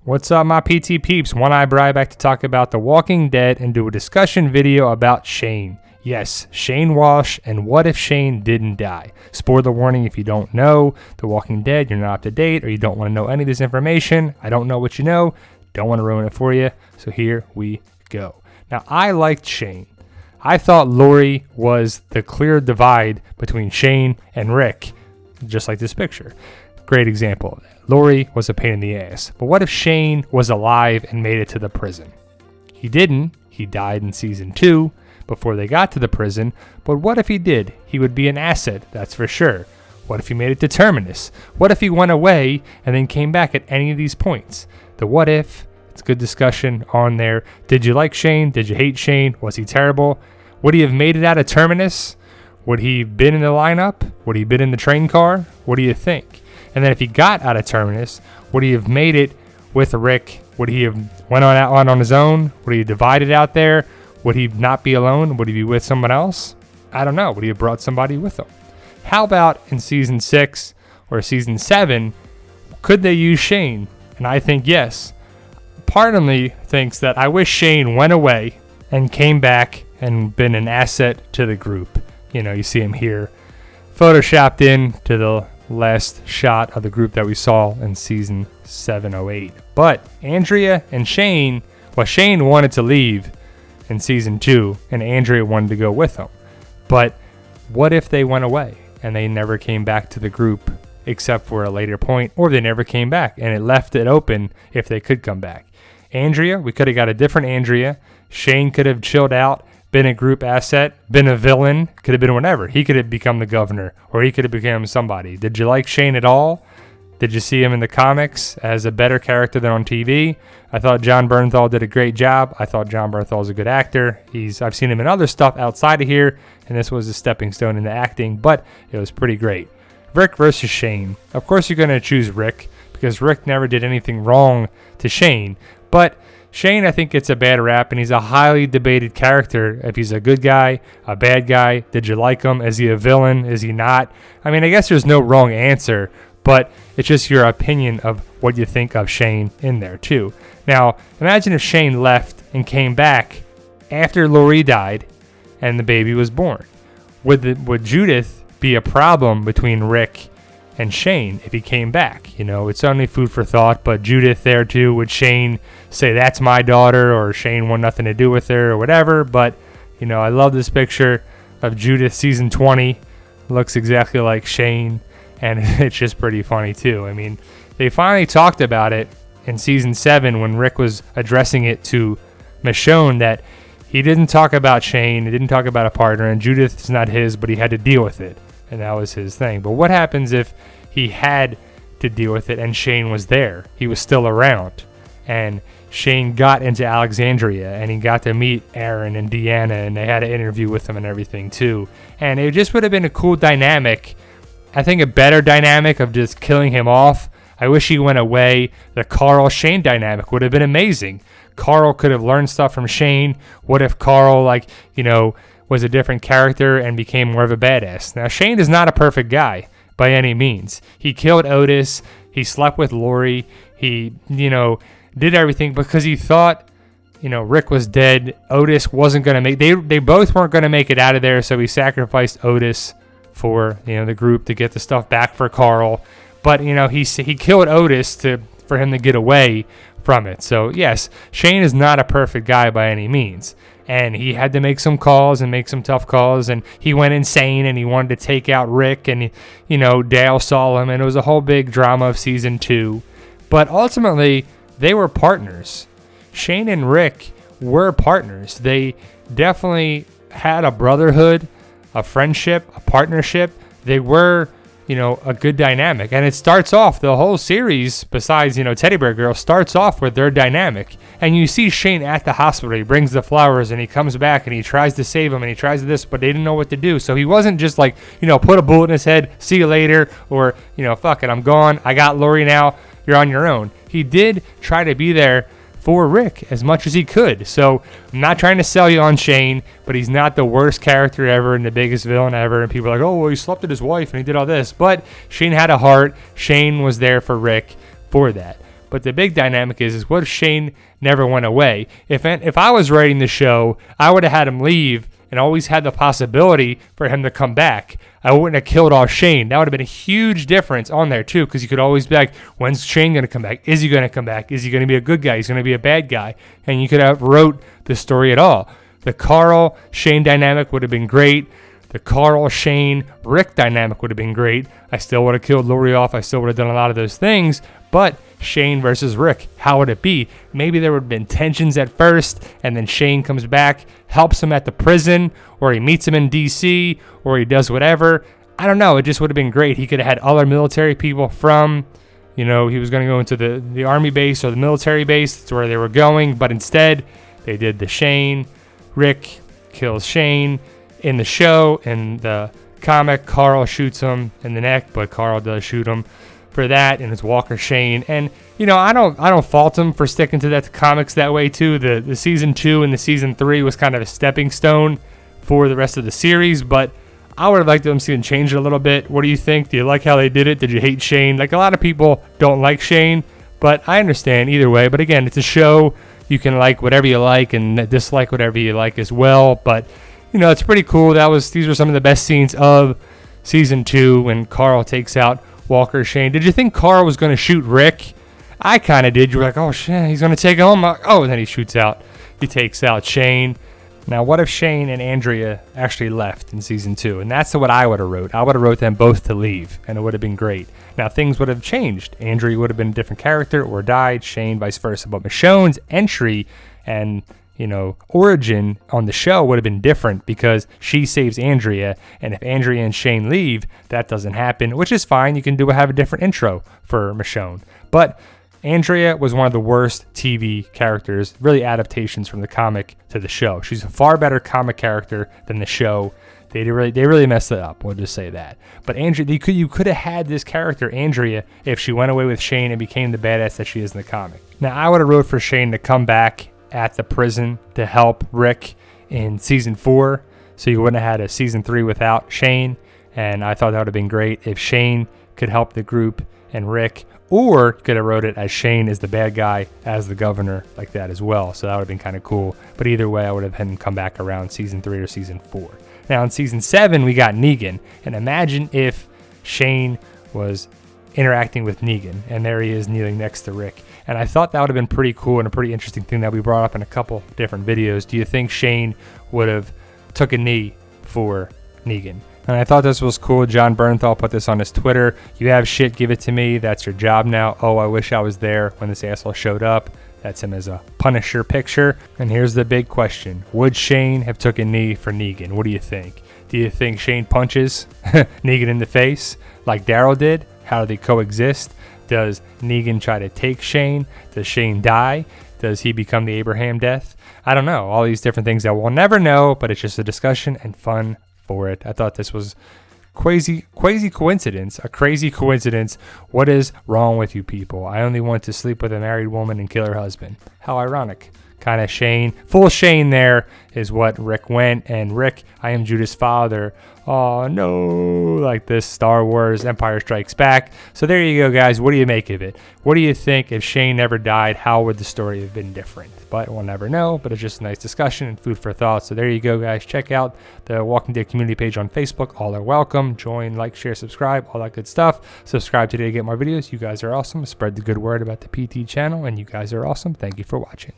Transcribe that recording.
What's up, my PT peeps? One Eye Bri back to talk about The Walking Dead and do a discussion video about Shane. Yes, Shane Walsh, and what if Shane didn't die? Spoiler warning if you don't know The Walking Dead, you're not up to date, or you don't want to know any of this information. I don't know what you know. Don't want to ruin it for you. So here we go. Now, I liked Shane. I thought Lori was the clear divide between Shane and Rick, just like this picture. Great example of that. Lori was a pain in the ass. But what if Shane was alive and made it to the prison? He didn't. He died in season 2 before they got to the prison. But what if he did? He would be an asset, that's for sure. What if he made it to Terminus? What if he went away and then came back at any of these points? The what if, it's good discussion on there. Did you like Shane? Did you hate Shane? Was he terrible? Would he have made it out of Terminus? Would he have been in the lineup? Would he have been in the train car? What do you think? And then if he got out of Terminus, would he have made it with Rick? Would he have went on his own? Would he have divided out there? Would he not be alone? Would he be with someone else? I don't know. Would he have brought somebody with him? How about in season 6 or season 7, could they use Shane? And I think yes. Part of me thinks that I wish Shane went away and came back and been an asset to the group. You know, you see him here photoshopped in to the last shot of the group that we saw in season 708. But Andrea and Shane, well, Shane wanted to leave in season 2 and Andrea wanted to go with him. But what if they went away and they never came back to the group except for a later point, or they never came back and it left it open if they could come back? Andrea, we could have got a different Andrea. Shane could have chilled out, been a group asset, been a villain, could have been whatever. He could have become the governor, or he could have become somebody. Did you like Shane at all? Did you see him in the comics as a better character than on TV? I thought Jon Bernthal did a great job. I thought Jon Bernthal is a good actor. I've seen him in other stuff outside of here, and this was a stepping stone into acting, but it was pretty great. Rick versus Shane. Of course you're going to choose Rick, because Rick never did anything wrong to Shane, but Shane, I think, gets a bad rap, and he's a highly debated character. If he's a good guy, a bad guy, did you like him? Is he a villain? Is he not? I mean, I guess there's no wrong answer, but it's just your opinion of what you think of Shane in there, too. Now, imagine if Shane left and came back after Lori died and the baby was born. Would Judith be a problem between Rick and Shane if he came back? You know, it's only food for thought, but Judith there too. Would Shane say that's my daughter, or Shane want nothing to do with her, or whatever? But, you know, I love this picture of Judith season 20. Looks exactly like Shane, and it's just pretty funny too. I mean, they finally talked about it in season 7 when Rick was addressing it to Michonne, that he didn't talk about Shane, he didn't talk about a partner, and Judith is not his, but he had to deal with it. And that was his thing. But what happens if he had to deal with it and Shane was there? He was still around. And Shane got into Alexandria and he got to meet Aaron and Deanna, and they had an interview with him and everything too. And it just would have been a cool dynamic. I think a better dynamic of just killing him off. I wish he went away. The Carl-Shane dynamic would have been amazing. Carl could have learned stuff from Shane. What if Carl, was a different character and became more of a badass? Now, Shane is not a perfect guy by any means. He killed Otis. He slept with Lori. He, did everything because he thought, Rick was dead. Otis wasn't going to make... They both weren't going to make it out of there, so he sacrificed Otis for, the group to get the stuff back for Carl. But, he killed Otis for him to get away from it. So, yes, Shane is not a perfect guy by any means. And he had to make some calls and make some tough calls, and he went insane and he wanted to take out Rick, and Dale saw him, and it was a whole big drama of season 2. But ultimately, they were partners. Shane and Rick were partners. They definitely had a brotherhood, a friendship, a partnership. They were, a good dynamic. And it starts off, the whole series, besides, Teddy Bear Girl, starts off with their dynamic. And you see Shane at the hospital. He brings the flowers and he comes back and he tries to save him and he tries this, but they didn't know what to do. So he wasn't just like, put a bullet in his head, see you later, or, fuck it, I'm gone. I got Lori now. You're on your own. He did try to be there for Rick as much as he could. So I'm not trying to sell you on Shane, but he's not the worst character ever and the biggest villain ever. And people are like, oh, well, he slept with his wife and he did all this. But Shane had a heart. Shane was there for Rick for that. But the big dynamic is what if Shane never went away? If I was writing the show, I would have had him leave and always had the possibility for him to come back. I wouldn't have killed off Shane. That would have been a huge difference on there too, because you could always be like, when's Shane going to come back? Is he going to come back? Is he going to be a good guy? He's going to be a bad guy? And you could have wrote the story at all. The Carl-Shane dynamic would have been great. The Carl-Shane-Rick dynamic would have been great. I still would have killed Lori off. I still would have done a lot of those things. But Shane versus Rick, how would it be? Maybe there would have been tensions at first, and then Shane comes back, helps him at the prison, or he meets him in D.C., or he does whatever. I don't know. It just would have been great. He could have had other military people from, he was going to go into the army base or the military base. That's where they were going. But instead, they did the Shane. Rick kills Shane. In the show, in the comic, Carl shoots him in the neck, but Carl does shoot him for that, and it's Walker Shane. And I don't fault him for sticking to that comics that way too. The season 2 and the season 3 was kind of a stepping stone for the rest of the series, but I would have liked them to see them change it a little bit. What do you think? Do you like how they did it? Did you hate Shane? Like, a lot of people don't like Shane, but I understand either way. But again, it's a show. You can like whatever you like and dislike whatever you like as well. But it's pretty cool. These were some of the best scenes of season 2 when Carl takes out Walker Shane. Did you think Carl was going to shoot Rick? I kind of did. You were like, oh shit, he's going to take him. Oh, and then he takes out Shane. Now, what if Shane and Andrea actually left in season 2? And that's what I would have wrote. I would have wrote them both to leave, and it would have been great. Now, things would have changed. Andrea would have been a different character or died. Shane, vice versa. But Michonne's entry and origin on the show would have been different because she saves Andrea, and if Andrea and Shane leave, that doesn't happen, which is fine. You can have a different intro for Michonne. But Andrea was one of the worst TV characters, really adaptations from the comic to the show. She's a far better comic character than the show. They really messed it up. We'll just say that. But Andrea, you could have had this character, Andrea, if she went away with Shane and became the badass that she is in the comic. Now, I would have wrote for Shane to come back at the prison to help Rick in season 4, so you wouldn't have had a season 3 without Shane. And I thought that would have been great if Shane could help the group and Rick, or could have wrote it as Shane is the bad guy as the governor, like that as well. So that would have been kind of cool. But either way, I would have had him come back around season 3 or season 4. Now in season 7, we got Negan, and imagine if Shane was interacting with Negan, and there he is kneeling next to Rick. And I thought that would have been pretty cool and a pretty interesting thing that we brought up in a couple different videos. Do you think Shane would have took a knee for Negan? And I thought this was cool. John Bernthal put this on his Twitter. You have shit, give it to me. That's your job now. Oh, I wish I was there when this asshole showed up. That's him as a Punisher picture. And here's the big question. Would Shane have took a knee for Negan? What do you think? Do you think Shane punches Negan in the face like Daryl did? How do they coexist? Does Negan try to take Shane? Does Shane die? Does he become the Abraham death? I don't know. All these different things that we'll never know, but it's just a discussion and fun for it. I thought this was crazy coincidence. A crazy coincidence. What is wrong with you people? I only want to sleep with a married woman and kill her husband. How ironic. Kind of Shane. Full Shane there is what Rick went. And Rick, I am Judah's father. Oh no, like this Star Wars Empire Strikes Back. So there you go, guys. What do you make of it? What do you think if Shane never died? How would the story have been different? But we'll never know. But it's just a nice discussion and food for thought. So there you go, guys. Check out the Walking Dead community page on Facebook. All are welcome. Join, like, share, subscribe, all that good stuff. Subscribe today to get more videos. You guys are awesome. Spread the good word about the PT channel, and you guys are awesome. Thank you for watching.